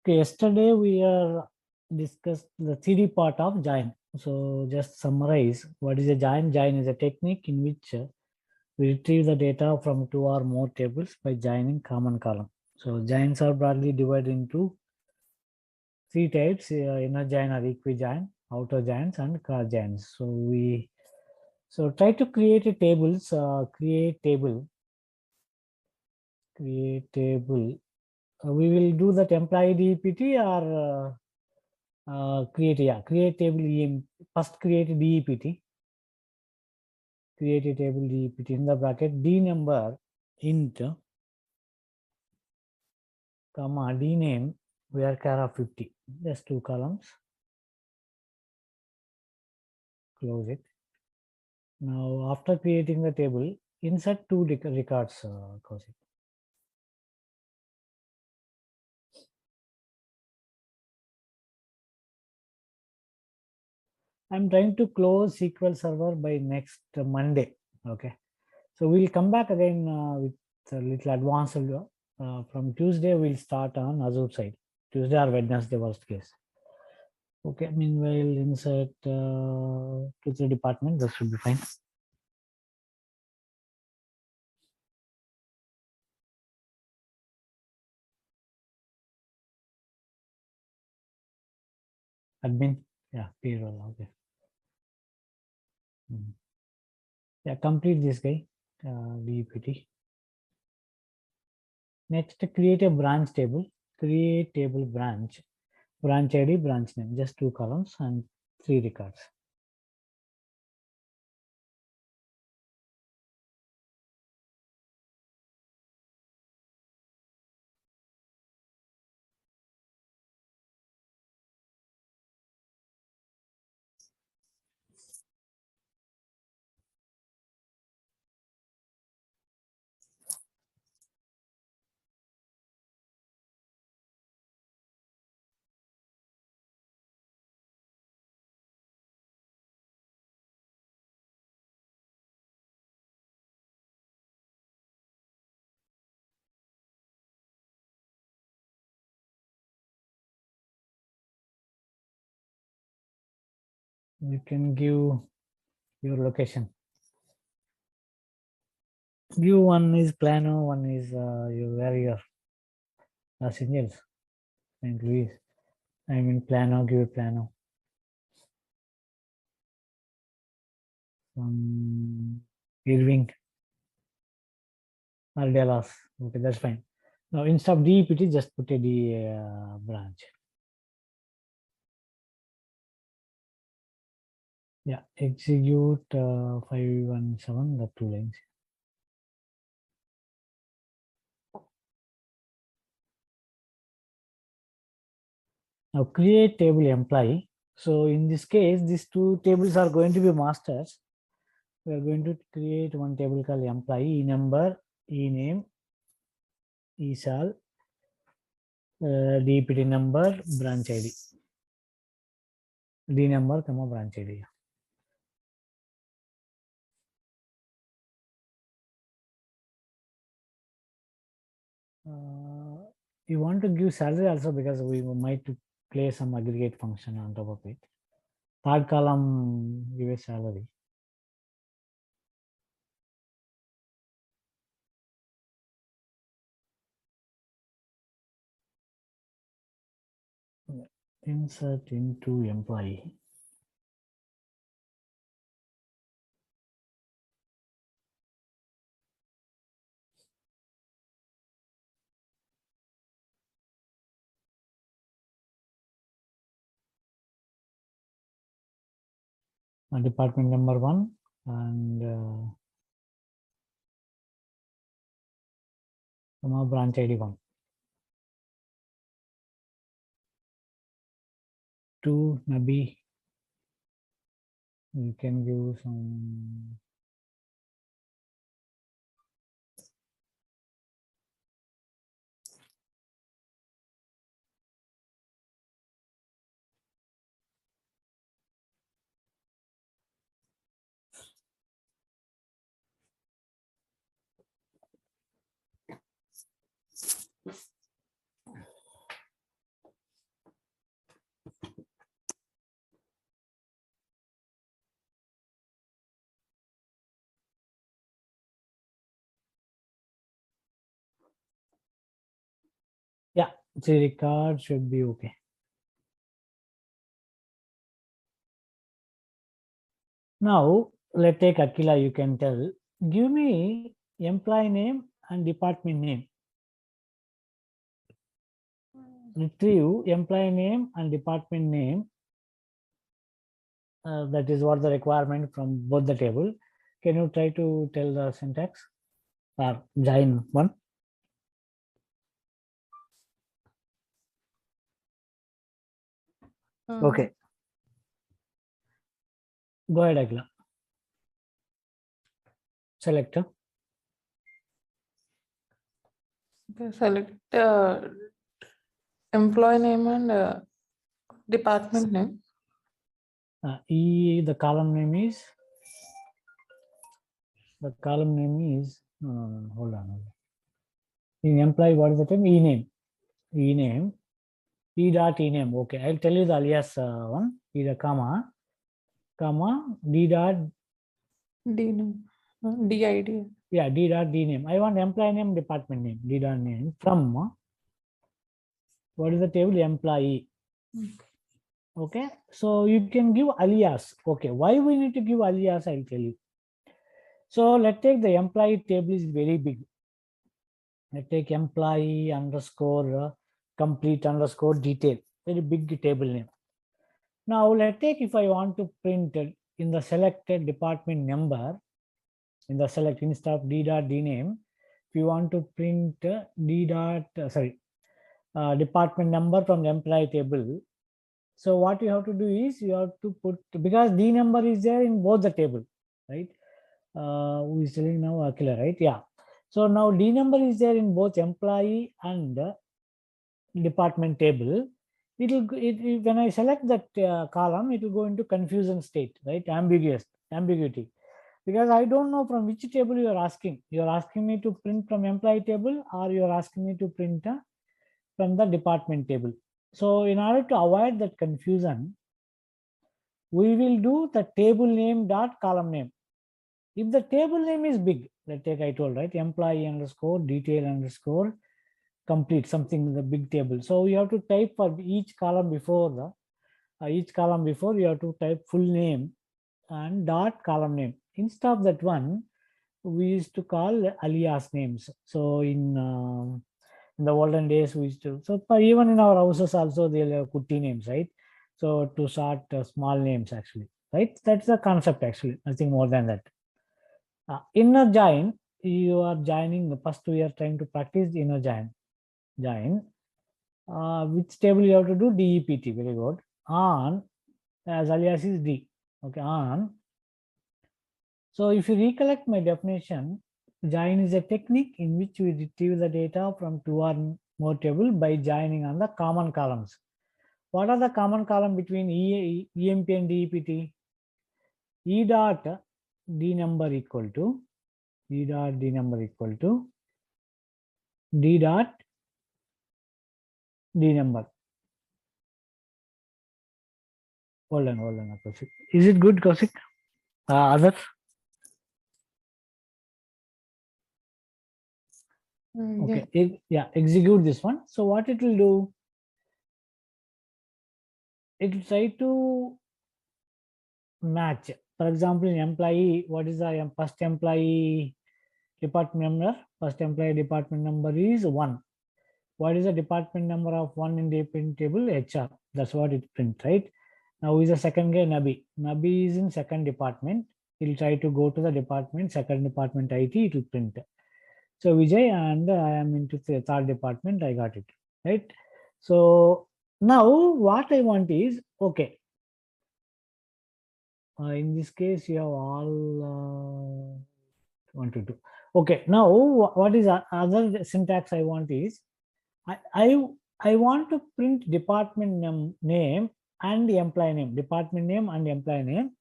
Okay, yesterday we are discussed the theory part of join. So just summarize what is a join. Join is a technique in which we retrieve the data from two or more tables by joining common column. So joins are broadly divided into three types: inner join or equijoin, outer joins, and cross joins. So try to create a tables. Create table. We will do that employee DEPT or create table first create DEPT, create a table DEPT in the bracket D number int comma D name varchar of 50, just two columns, close it. Now after creating the table, insert two records, Kaushik. I'm trying to close SQL Server by next Monday. Okay, so we'll come back again with a little advanced. From Tuesday, we'll start on Azure side. Tuesday or Wednesday, worst case. Okay, meanwhile, insert to the department. That should be fine. Admin, yeah, payroll. Okay. Yeah, complete this guy, DPT. Next, create a branch table. Create table branch ID, branch name, just two columns and three records. You can give your location. Give one is Plano, one is where you are. Los Angeles, St. Louis. I mean Plano, give Plano. Irving or Dallas. Okay, that's fine. Now instead of DEPT, just put a D branch. Yeah, execute 517, the two lines. Now create table employee. So in this case, these two tables are going to be masters. We are going to create one table called employee, number, name, sal, DPT number, branch ID. D number, comma, branch ID. You want to give salary also because we might play some aggregate function on top of it. Third column, give a salary. Insert into employee. Department number 1 and branch ID 1. 2 maybe you can give some See, record should be okay. Now, let's take Akila, you can tell. Give me employee name and department name. Retrieve employee name and department name. That is what the requirement from both the table. Can you try to tell the syntax? Or join one? Okay. Go ahead, Akila. Selector. Okay, select employee name and department name. The column name is no, hold on. In employee, what is the term? E-name. E-name. E dot E-name. Okay, I'll tell you the alias one. E the comma, D dot D name. DID. Yeah, D dot D name. I want employee name, department name. D dot name from what is the table? Employee. Okay, so you can give alias. Okay, why we need to give alias? I'll tell you. So let's take the employee table is very big. Let's take employee underscore complete underscore detail. Very big table name. Now let's take if I want to print in the selected department number, in the select instead of D dot D name, if you want to print D dot department number from the employee table. So what you have to do is you have to put, because D number is there in both the table, right? Who is telling now Akila, right? Yeah. So now D number is there in both employee and department table. When I select that column, it will go into confusion state, right? Ambiguity. Because I don't know from which table you are asking. You are asking me to print from employee table or you are asking me to print from the department table. So in order to avoid that confusion, we will do the table name dot column name. If the table name is big, let's take I told, right? Employee underscore detail underscore complete, something in the big table. So you have to type for each column before you have to type full name and dot column name. Instead of that one, we used to call alias names. So in the olden days we used to, so even in our houses also they'll have Kuti names, right? So to start small names actually, right? That's the concept actually, nothing more than that. Inner join, you are joining the first we are trying to practice inner join. Which table you have to do? DEPT, very good. On, as alias is D, okay, on. So if you recollect my definition, join is a technique in which we retrieve the data from two or more tables by joining on the common columns. What are the common column between EMP and DEPT? E dot D number equal to D dot D number equal to D dot D number. Hold on, Kaushik. Is it good, Kaushik? Others? Okay, yeah, execute this one. So what it will do? It will try to match. For example, in employee, what is the first employee department number? First employee department number is 1. What is the department number of 1 in the print table? HR. That's what it print, right? Now is the second guy Nabi. Nabi is in second department. He'll try to go to the department, second department IT, it will print. So Vijay, and I am into the third department, I got it, right? So now what I want is, okay, in this case you have all 1 to 2. Okay, now what is other syntax I want is, I want to print department name and the employee name, department name and employee name.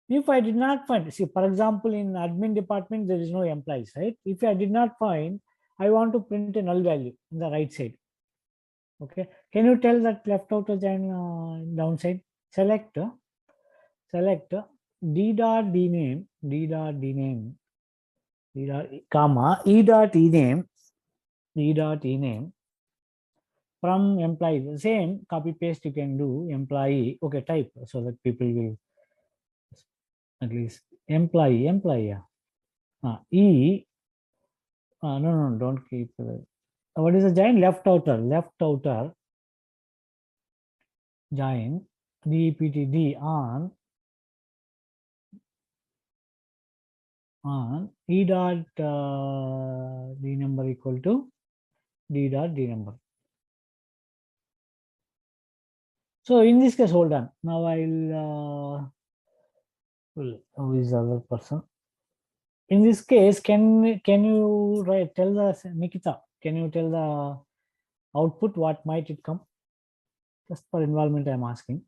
If I did not find, see, for example, in admin department, there is no employees, right? If I did not find, I want to print a null value in the right side. Okay. Can you tell that left out of the downside? Select D dot D name, comma, E dot E name, from employee, the same copy paste you can do employee. Okay, type so that people will at least employee. Yeah. No, don't keep. What is the giant? Left outer giant DPTD on E dot D number equal to D dot D number. So in this case, hold on. Now I'll who is the other person? In this case, can you tell the Nikita? Can you tell the output? What might it come? Just for involvement, I'm asking.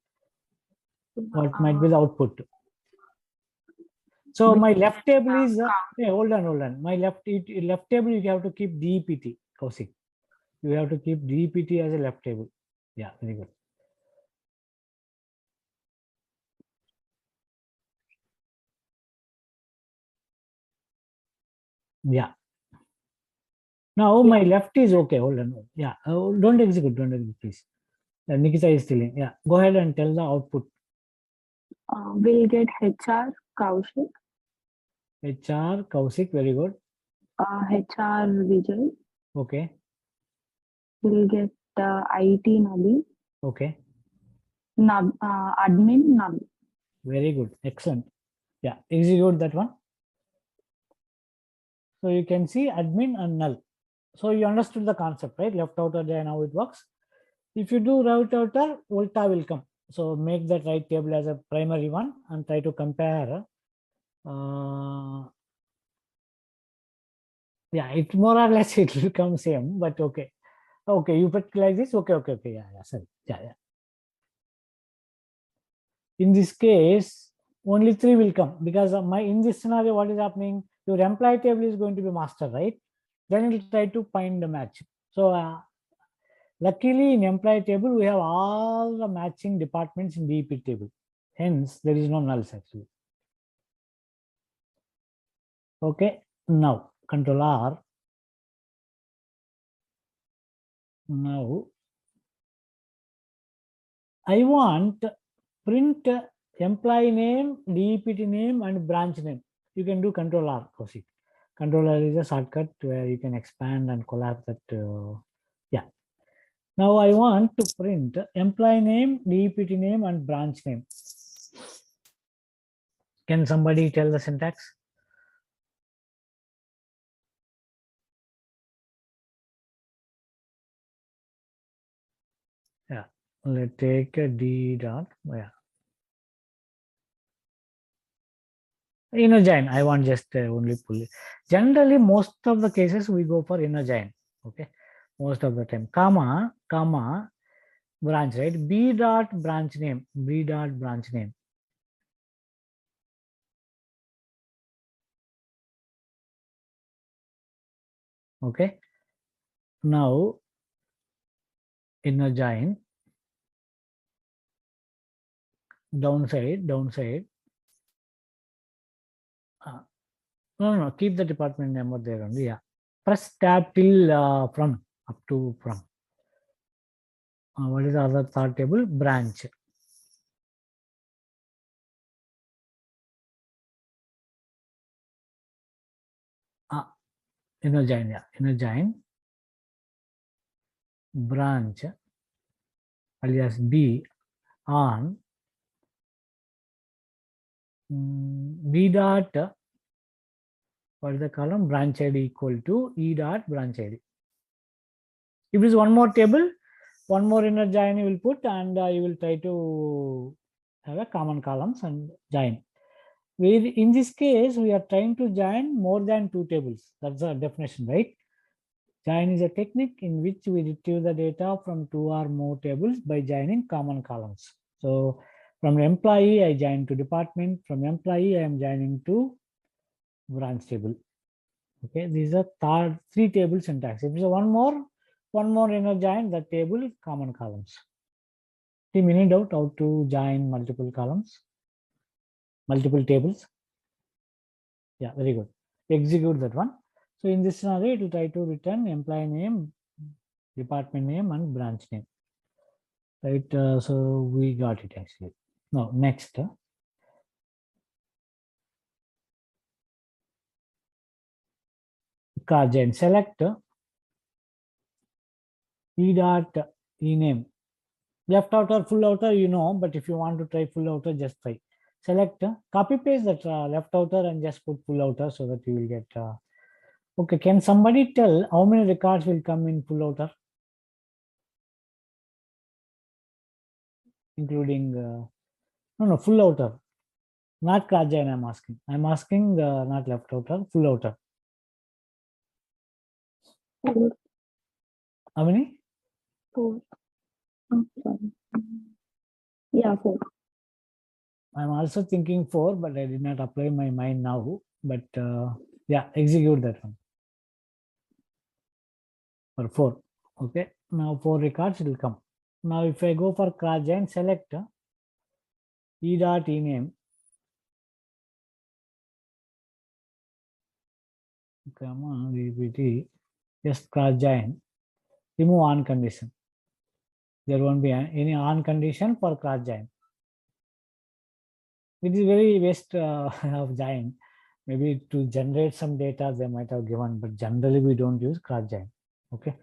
What might be the output? So my left table is hey, hold on. My left table you have to keep DEPT, Kaushik. You have to keep DEPT as a left table. Yeah, very good. Yeah. Now my left is okay. Hold on. Yeah. Don't execute, please. Nikita is telling. Yeah. Go ahead and tell the output. We'll get HR Kaushik. HR Kaushik, very good. HR Vijay. Okay. We'll get IT Nabi. Okay. Admin Nabi. Very good. Excellent. Yeah. Execute that one. So you can see admin and null. So you understood the concept, right? Left outer there, how it works. If you do right outer, Volta will come. So make that right table as a primary one and try to compare. Yeah, it more or less it will come same, but okay. Okay, you put like this. Okay. Yeah, sorry. Yeah. In this case, only 3 will come because in this scenario, what is happening? Your employee table is going to be master, right? Then it will try to find the match. So luckily in employee table, we have all the matching departments in the EP table. Hence, there is no nulls actually. Okay, now Control R. Now, I want print employee name, DEPT name, and branch name. You can do Control R, Kaushik. Control R is a shortcut where you can expand and collapse that. Yeah. Now I want to print employee name, DEPT name, and branch name. Can somebody tell the syntax? Yeah. Let's take a D dot. Yeah. Inner join. I want just only pull it. Generally, most of the cases we go for inner join. Okay. Most of the time, comma, branch, right? B dot branch name. Okay. Now, inner join. Downside. No. Keep the department number there only. Yeah. Press tab till from up to from. What is the other third table? Branch. Inner join. Yeah. Inner join. Branch alias B on B dot. What is the column? Branch ID equal to E dot branch ID. If it is one more table, one more inner join you will put, and you will try to have a common columns and join. In this case, we are trying to join more than 2 tables. That's the definition, right? Join is a technique in which we retrieve the data from 2 or more tables by joining common columns. So from employee, I join to department. From employee, I am joining to branch table. Okay, these are 3 table syntax. If it's one more inner join, the table common columns. Any doubt how to join multiple columns, multiple tables? Yeah, very good. Execute that one. So in this scenario, it will try to return employee name, department name and branch name, right? So we got it actually. Now next, Kajan, select E dot E name. Left outer, full outer, you know, but if you want to try full outer, just try. Select, copy paste that left outer and just put full outer so that you will get. Okay, can somebody tell how many records will come in full outer? Including, no, full outer. Not Kajan, I'm asking. I'm asking not left outer, full outer. 4. How many? 4. Oh, sorry. Yeah, 4. I'm also thinking 4, but I did not apply my mind now. But yeah, execute that one. For 4. Okay. Now 4 records will come. Now if I go for Kajan, select E dot E name. Come on, VPT. Just Kajan. Remove on condition. There won't be any on condition for Kajan. It is very waste of Giant. Maybe to generate some data they might have given, but generally we don't use Kajan. Okay.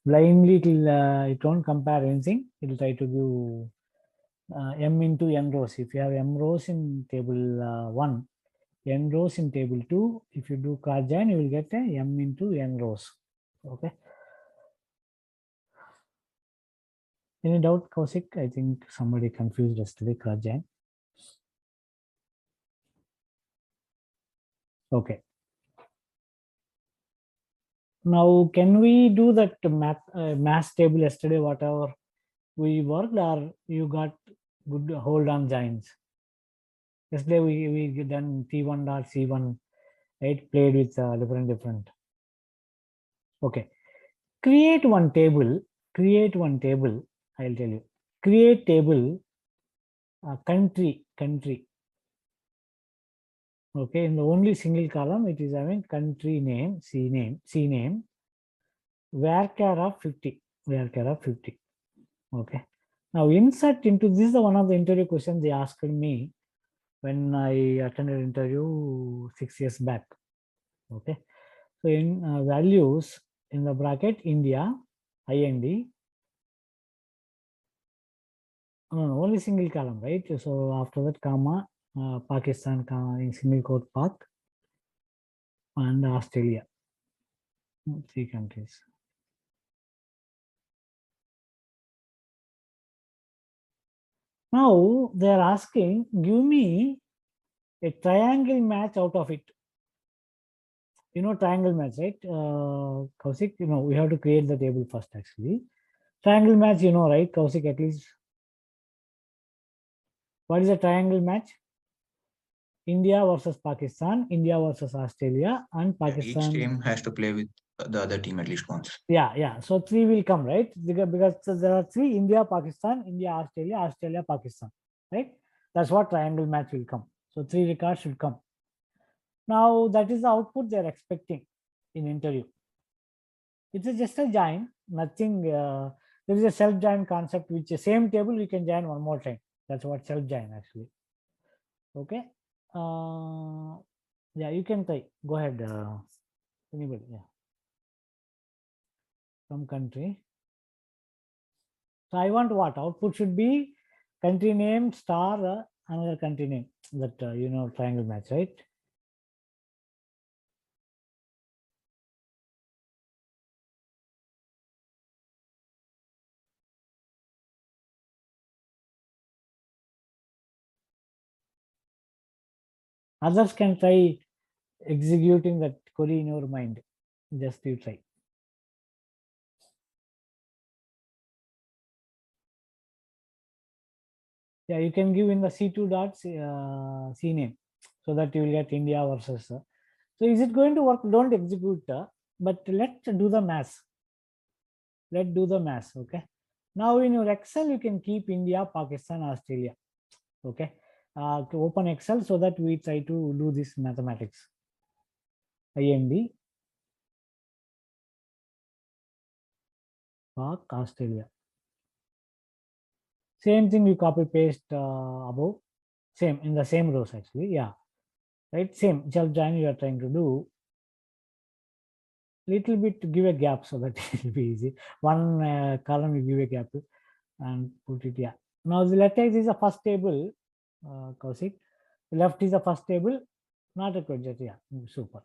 Blindly it won't compare anything. It will try to give m into n rows. If you have m rows in table 1, n rows in table 2, if you do Kajan, you will get a m into n rows. Okay. Any doubt, Kaushik? I think somebody confused yesterday Kajan. Okay. Now, can we do that mass table yesterday, whatever we worked, or you got good hold on giants? Yesterday we done T1 dot C1, right? Played with different. Okay. Create one table. I'll tell you. Create table country. Okay. In the only single column, it is having country name, C name, varchar of 50. Okay. Now insert into this is one of the interview questions they asked me when I attended interview 6 years back. Okay. So in values in the bracket India, IND. No, only single column, right? So after that comma, Pakistan in single quote Pak and Australia. 3 countries. Now they are asking, give me a triangle match out of it. You know triangle match, right? Kaushik, you know, we have to create the table first actually. Triangle match, you know, right, Kaushik, at least. What is a triangle match? India versus Pakistan, India versus Australia, and Pakistan. Each team has to play with the other team at least once. Yeah. So 3 will come, right? Because there are 3, India, Pakistan, India, Australia, Australia, Pakistan, right? That's what triangle match will come. So 3 records should come. Now that is the output they're expecting in interview. It is just a join, nothing. There is a self join concept, which the same table we can join one more time. That's what self join actually. Okay. Yeah, you can try. Go ahead. Anybody? Yeah. Some country. So I want what output should be country name star another country name that you know triangle match, right? Others can try executing that query in your mind. Just you try. Yeah, you can give in the C2 dot C name so that you will get India versus. So is it going to work? Don't execute, but let's do the math. Let's do the math. Okay. Now in your Excel, you can keep India, Pakistan, Australia. Okay. To open Excel so that we try to do this mathematics. IND. Pak, Australia. Same thing you copy paste above, same in the same rows actually, yeah, right, same self join you are trying to do, little bit to give a gap so that it will be easy. One column you give a gap and put it, yeah. Now the latex is the first table, Kaushik. Left is the first table, not a project, yeah, super.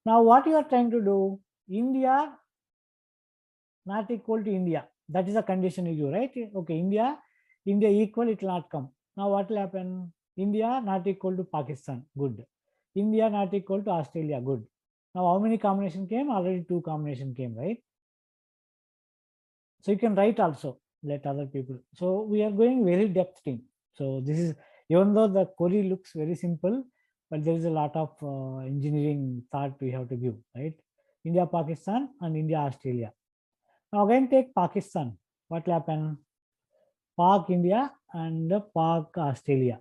Now what you are trying to do, India not equal to India. That is a condition you do, right? Okay, India equal, it will not come. Now what will happen? India not equal to Pakistan, good. India not equal to Australia, good. Now how many combination came? Already 2 combination came, right? So you can write also, let other people. So we are going very depth team. So this is, even though the query looks very simple, but there is a lot of engineering thought we have to give, right? India, Pakistan and India, Australia. Now again take Pakistan. What will happen? Pak India and Pak Australia.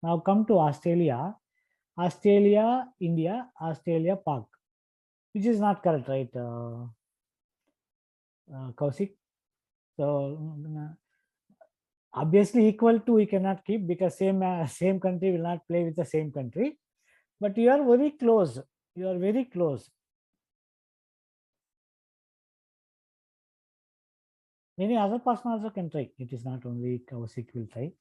Now come to Australia. Australia, India, Australia, Pak. Which is not correct, right, Kaushik? So obviously equal to we cannot keep because same country will not play with the same country. But you are very close. You are very close. Any other person also can try. It is not only Kaushik will try.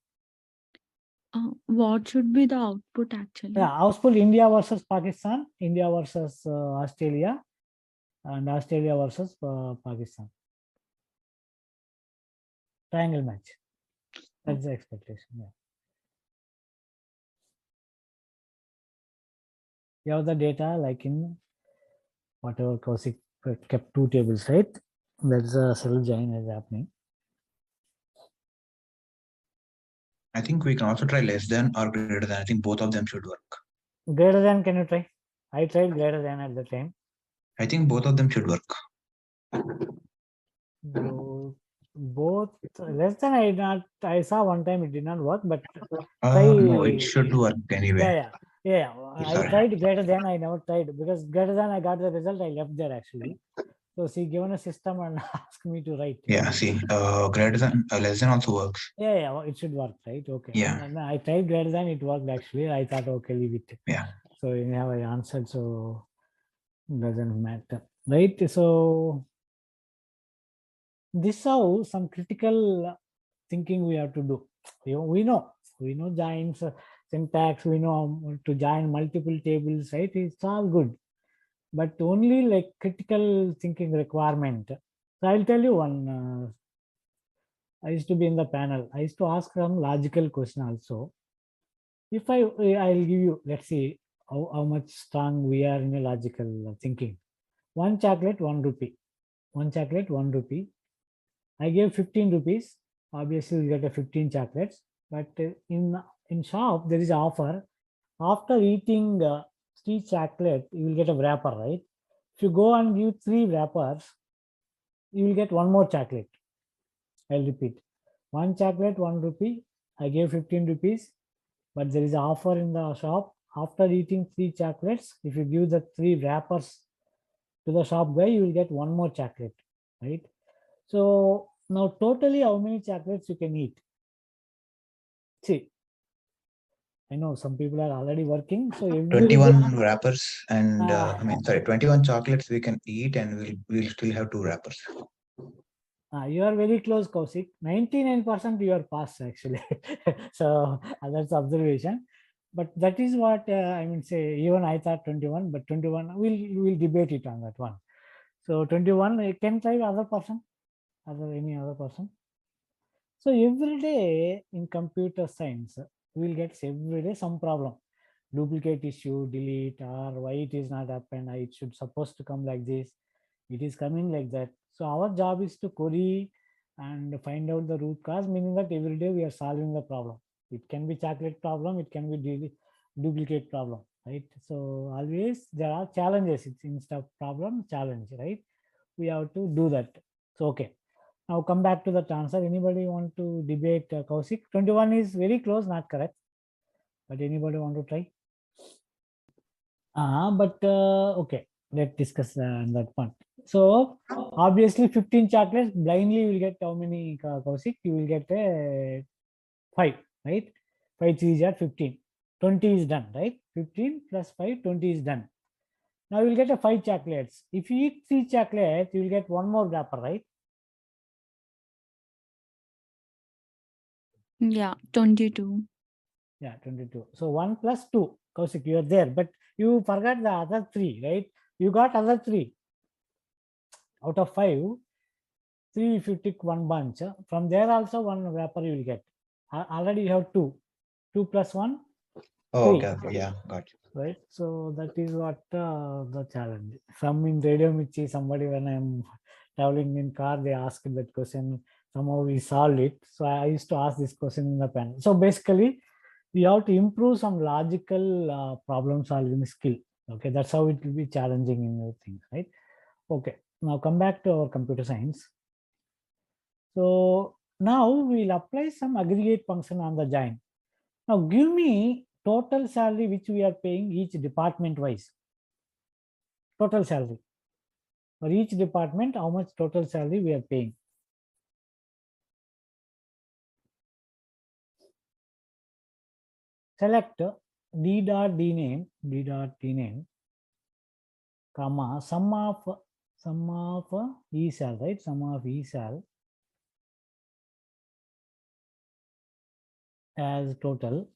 What should be the output actually? Yeah, output India versus Pakistan, India versus Australia, and Australia versus Pakistan. Triangle match. That's the expectation. Yeah. You have the data like in whatever Kaushik kept 2 tables, right? That's a self join is happening. I think we can also try less than or greater than. I think both of them should work. Greater than, can you try? I tried greater than at the time. I think both of them should work. So both less than I saw one time it did not work, but No, it should work anyway. Yeah. I Sorry. tried greater than, I never tried because greater than I got the result, I left there actually. So she given a system and asked me to write. Yeah, see, greater than, less than also works. Yeah, it should work, right? Okay. Yeah. And I tried greater than, it worked actually. I thought, okay, leave it. Yeah. So anyhow, I answered, so doesn't matter, right? So this how some critical thinking we have to do. We know joins, syntax, we know to join multiple tables, right? It's all good, but only like critical thinking requirement. So I'll tell you one. I used to be in the panel. I used to ask some logical question also. If I'll give you, let's see how much strong we are in a logical thinking. 1 chocolate, 1 rupee. 1 chocolate, 1 rupee. I gave 15 rupees. Obviously, you get a 15 chocolates. But in shop, there is an offer. After eating 3 chocolate, you will get a wrapper, right? If you go and give 3 wrappers, you will get 1 more chocolate. I'll repeat. 1 chocolate, 1 rupee. I gave 15 rupees. But there is an offer in the shop. After eating 3 chocolates, if you give the 3 wrappers to the shop guy, you will get 1 more chocolate, right? So now totally how many chocolates you can eat? See, I know some people are already working. So 21 wrappers and 21 chocolates we can eat, and we'll still have 2 wrappers. You are very close, Kaushik. 99% you are passed actually. So that's observation. But that is what I mean, say, even I thought 21, but 21, we'll debate it on that one. So 21, you can try other person, any other person. So every day in computer science, we'll get every day some problem. Duplicate issue, delete, or why it is not happened, it should supposed to come like this. It is coming like that. So our job is to query and find out the root cause, meaning that every day we are solving the problem. It can be chocolate problem, it can be duplicate problem, right? So always there are challenges. It's instead of problem, challenge, right? We have to do that. So okay. Now come back to the answer. Anybody want to debate Kaushik? 21 is very close, not correct. But anybody want to try? But okay, let's discuss that one. So obviously 15 chocolates, blindly you will get how many, Kaushik? You will get a 5, right? 5 3s are 15. 20 is done, right? 15 plus 5, 20 is done. Now you will get a 5 chocolates. If you eat 3 chocolates, you will get one more wrapper, right? Yeah, 22. Yeah, 22. So 1 plus 2, Kaushik, you are there, but you forgot the other 3, right? You got other 3 out of 5. 3 if you tick one bunch. From there also one wrapper you will get. Already you have 2. 2 plus 1, Oh, 3. okay, okay, yeah, got you. Right. So that is what the challenge. Some in Radio Michi, somebody when I'm traveling in car, they asked that question. Somehow we solved it. So I used to ask this question in the panel. So basically, we have to improve some logical problem solving skill. Okay, that's how it will be challenging in your things, right? Okay. Now come back to our computer science. So now we'll apply some aggregate function on the join. Now give me total salary which we are paying each department wise. Total salary. For each department, how much total salary we are paying. Select d dot d name, comma, sum of ESAL, right? Sum of ESAL as total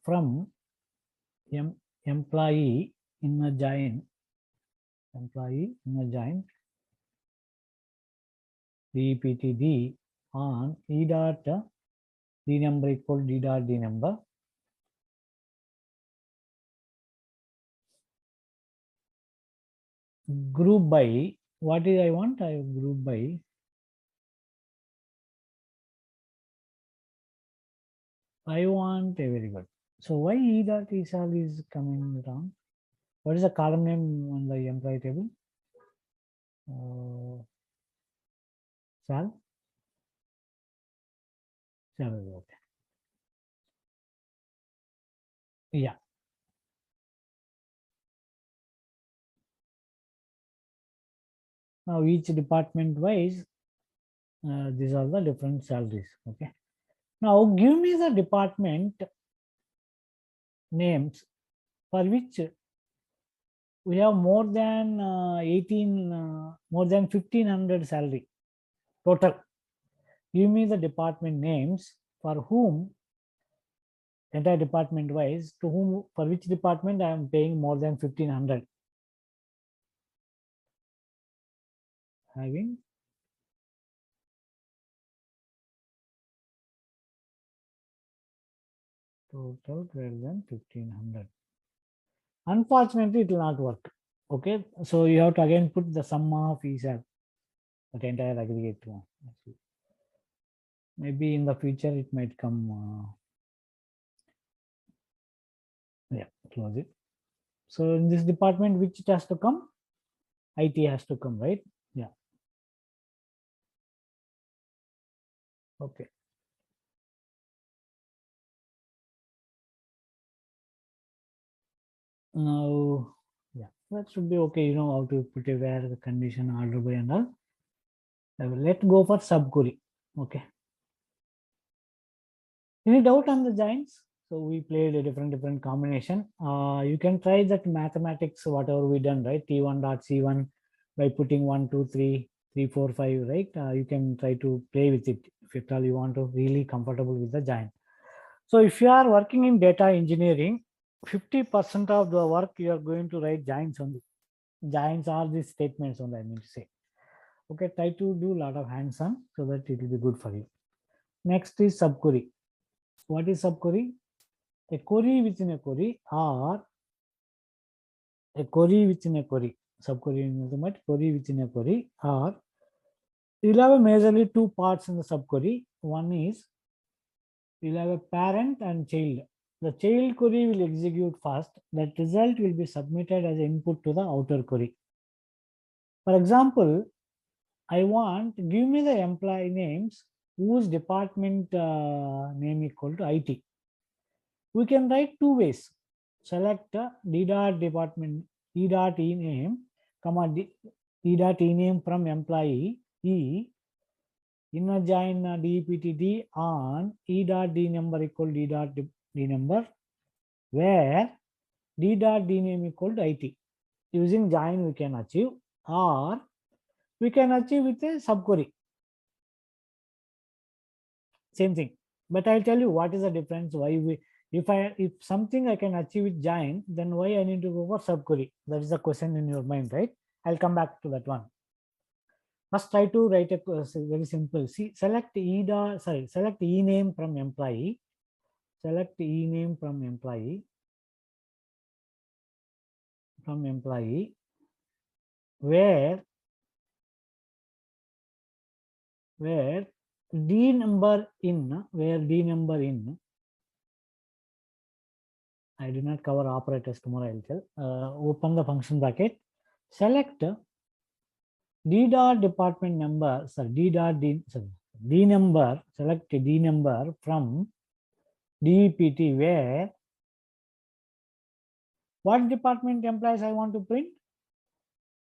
from employee in a join, DPTD on E dot D number equal D dot D number. Group by, what is I want? I group by I want a very good. So why E dot ESAL is coming wrong? What is the column name on the employee table? Sal? Salary, okay. Yeah. Now each department wise, these are the different salaries. Okay. Now give me the department names for which we have more than 1500 salary total. Give me the department names for whom, entire department wise, to whom, for which department I am paying more than 1500. Having total greater than 1500. Unfortunately, it will not work. Okay, so you have to again put the sum of ESAL, that entire aggregate one. Maybe in the future it might come. Yeah, close it. So in this department, which it has to come? IT has to come, right? Yeah. Okay. Now, yeah, that should be okay. You know how to put a where the condition order by and all. Let's go for subquery. Okay. Any doubt on the giants? So we played a different combination. You can try that mathematics, whatever we done, right? T1 dot C1 by putting 1, 2, 3, 3, 4, 5, right? You can try to play with it if at all you want to really comfortable with the giant. So if you are working in data engineering, 50% of the work you are going to write giants only. Giants are these statements only, I mean to say. Okay, try to do a lot of hands-on so that it will be good for you. Next is subquery. What is subquery? A query within a query, or a query within a query. Subquery in the query within a query, or you'll have a majorly two parts in the subquery. One is you'll have a parent and child. The child query will execute first. That result will be submitted as input to the outer query. For example, I want, give me the employee names whose department name equal to IT. We can write two ways. Select D dot department e dot e name, comma e dot e name from employee e inner join deptd on e dot d number equal d dot d number, where d dot d name equal to it. Using join we can achieve, or we can achieve with a subquery. Same thing, but I'll tell you what is the difference. Why we, if something I can achieve with join, then why I need to go for subquery? That is the question in your mind, right? I'll come back to that one. First, try to write a very simple. See, select select e name from employee. Select e name from employee. Where d number in, I do not cover operators tomorrow, I'll tell. Open the function bracket, select d dot department number, d number, select d number from DPT, where what department employees I want to print?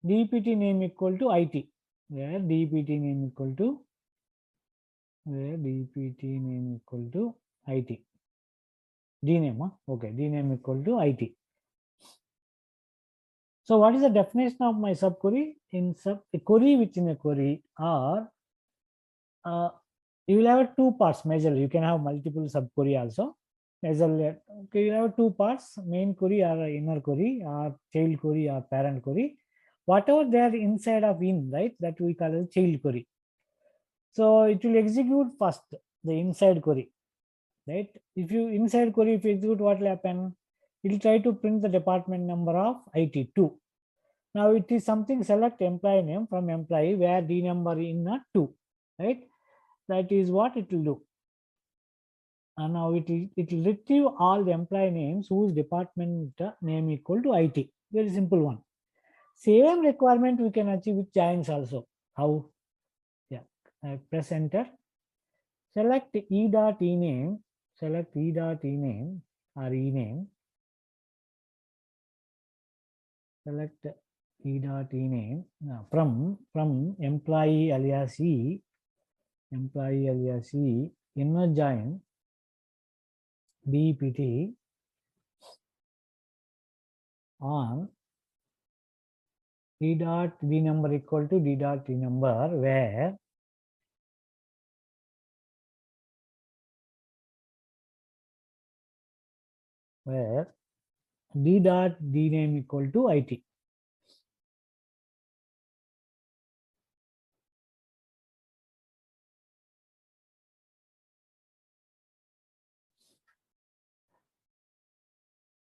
DPT name equal to IT, where DPT name equal to IT. D name, okay, D name equal to IT. So what is the definition of my subquery? In a query within a query, or you will have two parts majorly. You can have multiple subquery also. Okay, you have two parts: main query or inner query, or child query or parent query. Whatever they are inside of in, right? That we call as child query. So it will execute first the inside query, right? If you inside query, if you execute, what will happen? It will try to print the department number of IT2. Now it is something, select employee name from employee where D number in 2, right? That is what it will do. And now it will retrieve all the employee names whose department name equal to IT. Very simple one. Same requirement we can achieve with joins also. How? Yeah, press enter. Select e dot e name. Select e dot e name or e name. Select e dot e name from employee alias e, inner join DPT on d dot d number equal to d dot d number, where d dot d name equal to IT.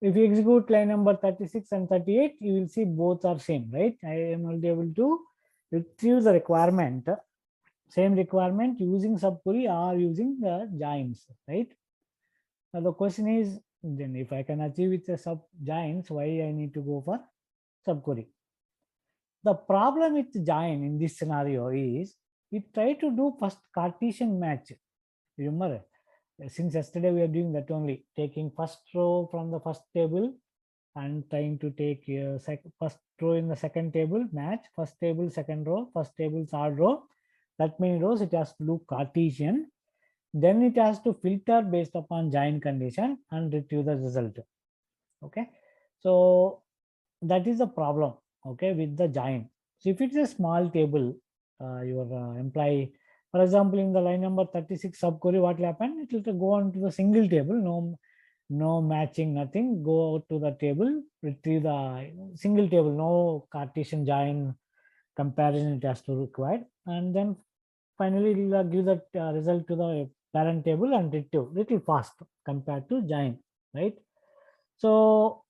If you execute line number 36 and 38, you will see both are same, right? I am only able to retrieve the requirement, same requirement using subquery or using the joins, right? Now the question is, then if I can achieve with the sub joins, why I need to go for subquery? The problem with join in this scenario is it try to do first Cartesian match. Remember, since yesterday we are doing that only, taking first row from the first table and trying to take first row in the second table, match first table, second row, first table, third row. That many rows it has to do Cartesian. Then it has to filter based upon join condition and retrieve the result. Okay, so that is the problem, okay, with the join. So if it's a small table, your employee, for example, in the line number 36 subquery, what will happen? It will go on to the single table, no matching, nothing. Go to the table, retrieve the single table, no Cartesian join comparison it has to require, and then finally it will give that result to the parent table and retrieve little fast compared to join, right? So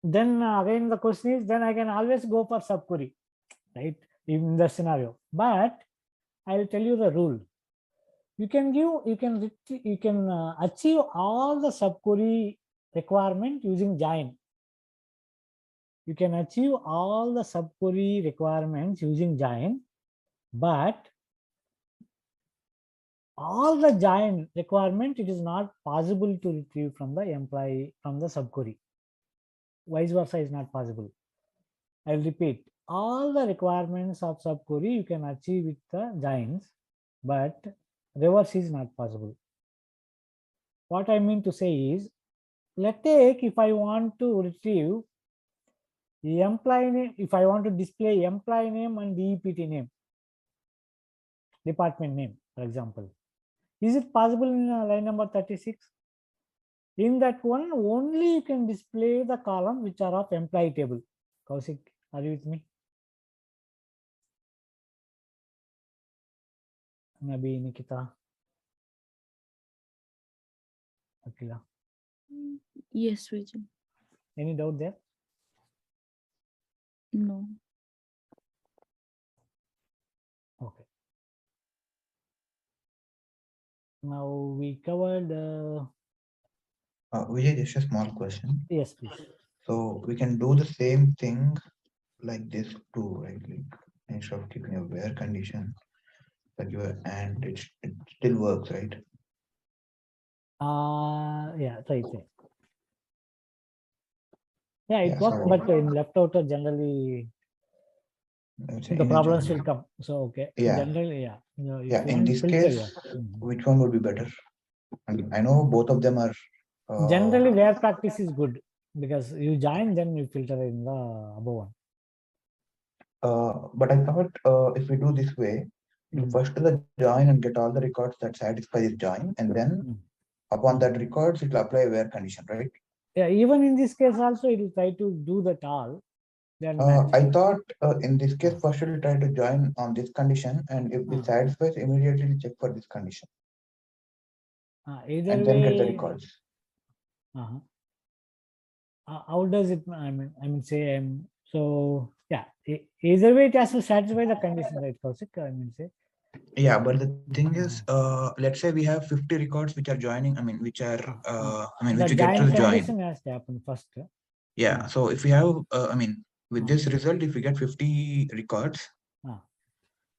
then again the question is, then I can always go for subquery, right, in the scenario. But I will tell you the rule. You can achieve all the subquery requirement using join. You can achieve all the subquery requirements using join, but all the join requirement, it is not possible to retrieve from the employee from the subquery. vice versa is not possible. I'll repeat, all the requirements of subquery you can achieve with the joins, but reverse is not possible. What I mean to say is, let's take if I want to retrieve the employee name, if I want to display employee name and DEPT name, department name, for example, is it possible in line number 36? In that one, only you can display the column which are of employee table. Kaushik, are you with me? Maybe Nikita. Akila. Yes, Vijay. Any doubt there? No. Okay. Now we covered. Vijay, just a small question. Yes, please. So we can do the same thing like this too, right? Like instead of keeping a where condition, like and it still works, right? Yeah, right. Yeah, it Yeah, works, so but in left outer generally it's the inner problems join. will come. So okay. Yeah. Generally, yeah. You know, if Yeah, you in want this filter, case, yeah. Mhm. which one would be better? I mean, I know both of them are. Generally, where practice is good because you join, then you filter in the above one. But I thought if we do this way, you Mm. first do the join and get all the records that satisfy this join, and then Mm. upon that records, it will apply a where condition, right? Yeah, even in this case also, it will try to do that all. Then match. I thought in this case, first it will try to join on this condition, and if this satisfies, immediately it will check for this condition, Either and then get the way, records. how does it? I mean, say so. Yeah, either way, it has to satisfy the condition, right, Kaushik? I mean, say. Yeah, but the thing is, let's say we have 50 records which are joining. I mean, which are, I mean, which The you get to join the join. condition has to happen first. Yeah. So if we have, I mean, with this result, if we get 50 records,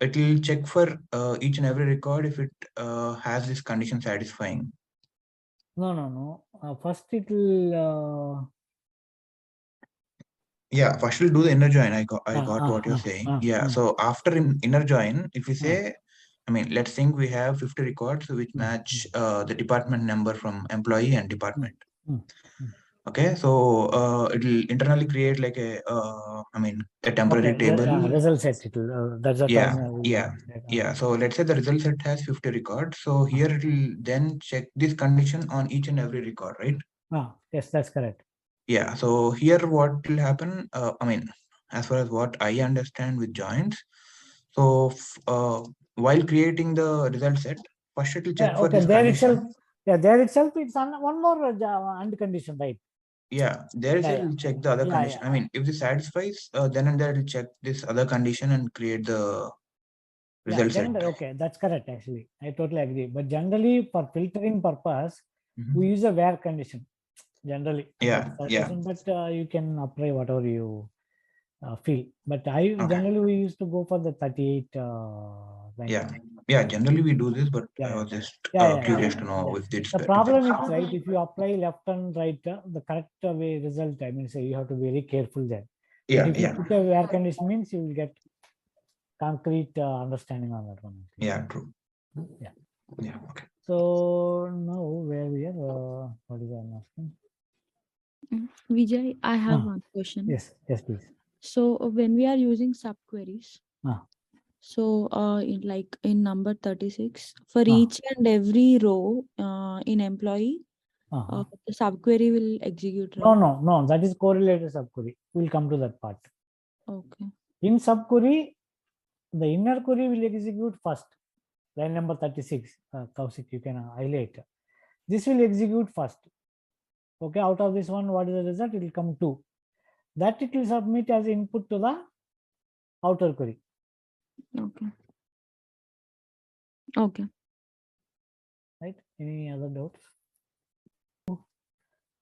it will check for each and every record if it has this condition satisfying. No. First it will. Yeah, first we'll do the inner join. I got what you're saying. Yeah. So after inner join, if we say, I mean, let's think we have 50 records which match the department number from employee and department. Okay, so it will internally create like a, I mean, a temporary table. Result set. It will. That's the term. Yeah. So let's say the result set has 50 records. So here it will then check this condition on each and every record, right? Yes, that's correct. Yeah. So here what will happen? I mean, as far as what I understand with joins, so while creating the result set, first it will check for this condition. There itself, it's one more and condition, right? Yeah, there it will check the other condition. I mean, if this satisfies, then and there it will check this other condition and create the result set. Okay, that's correct. Actually, I totally agree. But generally, for filtering purpose, we use a where condition. Generally, yeah. But you can apply whatever you feel. But generally we used to go for the 38. Yeah. Generally we do this, but I was just curious to know if it's the problem is right. If you apply left and right, the correct way result. I mean, say you have to be very careful there. If you put a where condition, means you will get concrete understanding on that one. Yeah, true. Yeah. Okay. So now where we are, what is I'm asking? Vijay, I have one question. Yes, please. So when we are using subqueries, so in number 36, for each and every row in employee, the subquery will execute, right? No, that is correlated subquery. We'll come to that part. Okay. In subquery, the inner query will execute first. Line number 36, Kaushik, you can highlight. This will execute first. Okay, out of this one, what is the result? It will come 2. That it will submit as input to the outer query. Okay. Right? Any other doubts?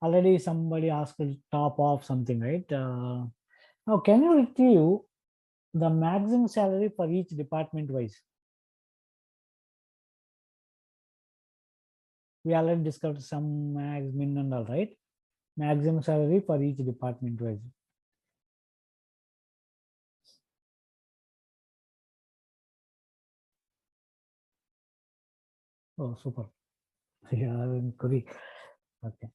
Already somebody asked top off something, right? Now, can you retrieve the maximum salary for each department wise? We already discussed some max, min and all, right? maximum salary for each department wise. Oh, super. Yeah, in Korea. Okay.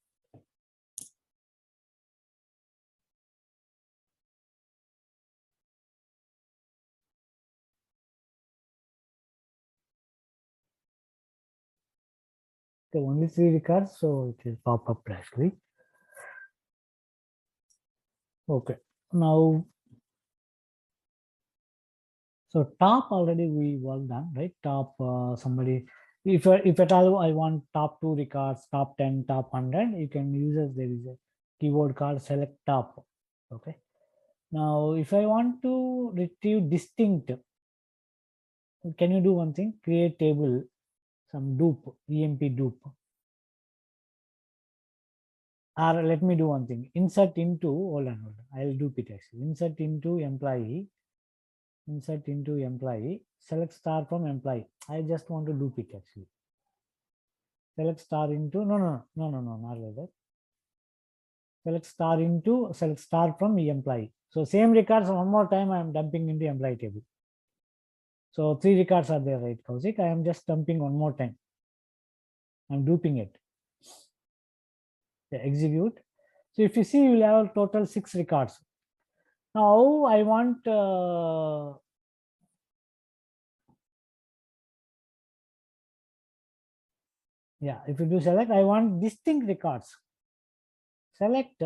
Okay, only 3 records, so it will pop up actually. Okay, now, so top already we worked on, right? Top, somebody, if at all I want top 2 records, top 10, top 100, you can use as there is a keyword called select top. Okay. Now, if I want to retrieve distinct, can you do one thing? Create table, some dupe, EMP dupe. Or let me do one thing. Insert into, hold on. I'll dupe it actually. Insert into employee. Insert into employee. Select star from employee. I just want to dupe it actually. Select star into, no, not like that. Select star from employee. So same records one more time I am dumping into employee table. So 3 records are there, right, Kaushik? I am just dumping one more time. I'm duping it. Execute. So if you see, you will have a total 6 records. Now I want if you do select, I want distinct records. Select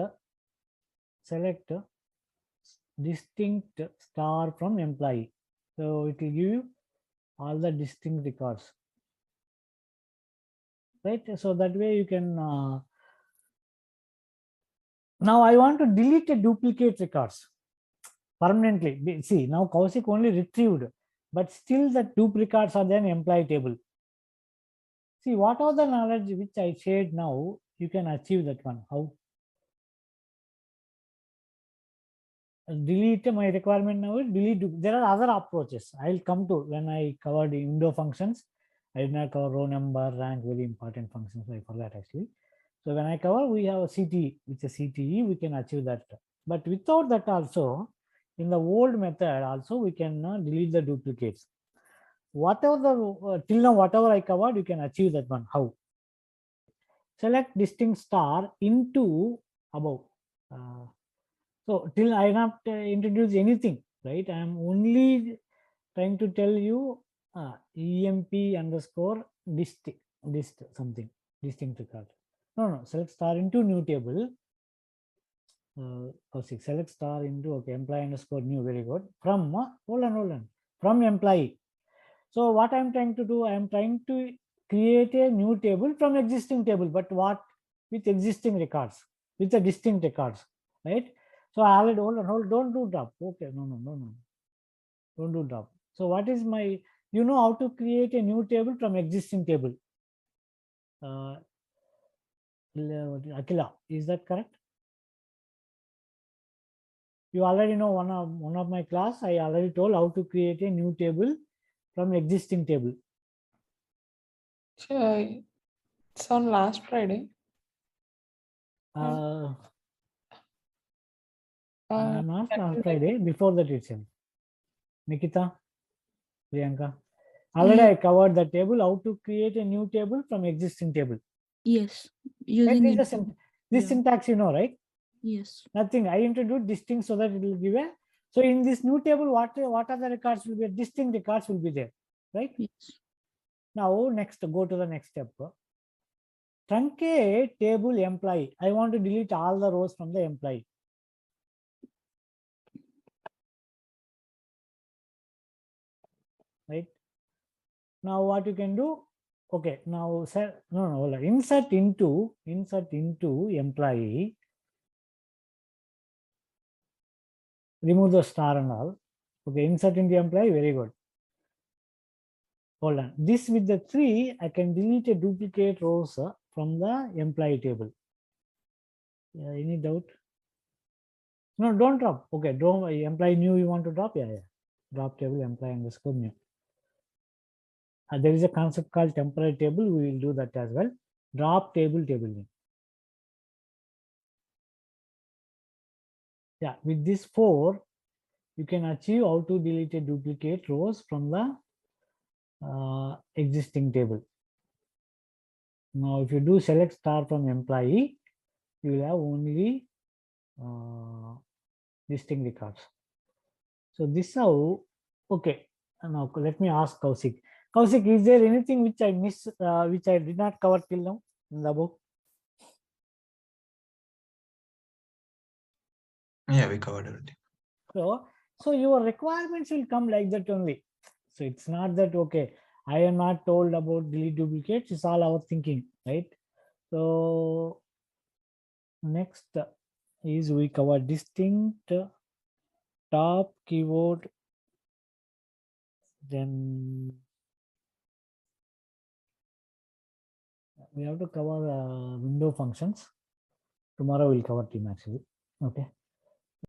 distinct star from employee. So it will give you all the distinct records, right? So that way you can now I want to delete a duplicate records permanently. See, now Kaushik only retrieved, but still the duplicates are there in employee table. See, what are the knowledge which I shared now, you can achieve that one. How? Delete my requirement now, delete. There are other approaches. I'll come to when I covered the window functions. I did not cover row number, rank, very important functions. I forgot actually. So when I cover, we have a CTE, which is CTE, we can achieve that. But without that also, in the old method also, we can delete the duplicates. Whatever the, till now, whatever I covered, you can achieve that one. How? Select distinct star into above. So till I not introduce anything, right? I am only trying to tell you EMP underscore dist something, distinct record. No, select star into new table. Select star into, okay, employee underscore new, very good. From, hold on, from employee. So what I'm trying to do, I'm trying to create a new table from existing table, but what? With existing records, with the distinct records, right? So I already, hold on, don't do drop. Okay, no. Don't do drop. So what is my, you know how to create a new table from existing table. Akila, is that correct? You already know one of my class, I already told how to create a new table from existing table. Sure. It's on last Friday. Not last Friday, before that itself. Nikita, Priyanka. Already I covered the table, how to create a new table from existing table. Yes, using this syntax, you know, right? Yes. Nothing. I introduced distinct so that it will give a. So in this new table, what are the records will be? Distinct records will be there, right? Yes. Now next, go to the next step. Truncate table employee. I want to delete all the rows from the employee. Right. Now what you can do? Okay. Now insert into employee. Remove the star and all. Okay. Insert into employee. Very good. Hold on. This with the 3, I can delete a duplicate rows from the employee table. Any doubt? No, don't drop. Okay, don't employee new you want to drop? Yeah. Drop table employee underscore new. There is a concept called temporary table. We will do that as well. Drop table name. yeah, with this 4, you can achieve how to delete a duplicate rows from the existing table. Now, if you do select star from employee, you will have only listing records. So this is how, okay. Now let me ask Kausik. Kausik, is there anything which I missed, which I did not cover till now in the book? Yeah, we covered everything. So your requirements will come like that only. So it's not that, okay, I am not told about delete duplicates. It's all our thinking, right? So next is we cover distinct, top, keyword, then we have to cover window functions. Tomorrow we'll cover team actually. Okay.